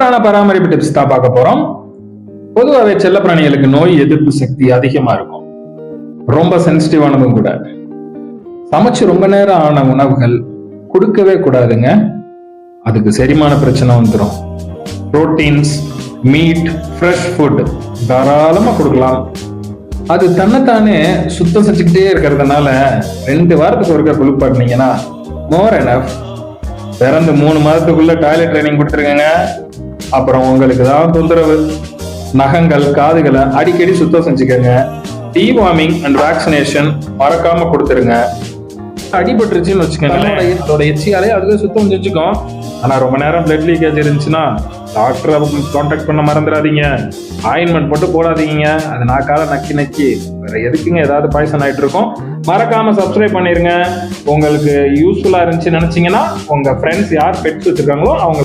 பராமரிப்பு டிப்ஸ் தான் பார்க்க போறோம். பொதுவாகவே செல்லப்பிராணிகளுக்கு நோய் எதிர்ப்பு சக்தி அதிகமா இருக்கும். ரொம்ப சென்சிட்டிவானதும் கூட. சமைச்சு ரொம்ப நேரம் ஆன உணவுகள் கொடுக்கவே கூடாதுங்க. அதுக்கு செரிமான பிரச்சனை வந்துடும். புரோட்டீன்ஸ், மீட், ஃப்ரெஷ் ஃபுட் தாராளமா கொடுக்கலாம். அது தன்னைத்தானே சுத்தம் செஞ்சுக்கிட்டே இருக்கிறதுனால 2 வாரத்துக்கு ஒருக்கா குளிப்பாட்டினீங்கன்னா மோர் எனஃப். பிறந்து 3 மாதத்துக்குள்ள டாய்லெட் ட்ரைனிங் கொடுத்துருக்கங்க. அப்புறம் உங்களுக்கு தான் தொந்தரவு. நகங்கள், காதுகளை அடிக்கடி சுத்தம் செஞ்சுக்கங்க. டிவார்மிங் அண்ட் வேக்சினேஷன் மறக்காம கொடுத்துருங்க. அடிபட்டுருச்சுன்னு வச்சுக்கோங்களேன், அதோட எச்சியாலே அதுவே சுத்தம் செஞ்சுக்கும். ஆனா ரொம்ப நேரம் பிளட் லீக்கேஜ் இருந்துச்சுன்னா டாக்டரை கான்டாக்ட் பண்ண மறந்துடாதீங்க. ஆயின்மெண்ட் மட்டும் போடாதீங்க. அது நாக்கால நக்கி வேற எதுக்குங்க ஏதாவது பாய்சன் ஆயிட்டு இருக்கும். மறக்காம சப்ஸ்கிரைப் பண்ணிருங்க. உங்களுக்கு யூஸ்ஃபுல்லா இருந்துச்சு நினைச்சீங்கன்னா உங்க ஃப்ரெண்ட்ஸ் யார் பெட்ஸ் வச்சிருக்காங்களோ அவங்க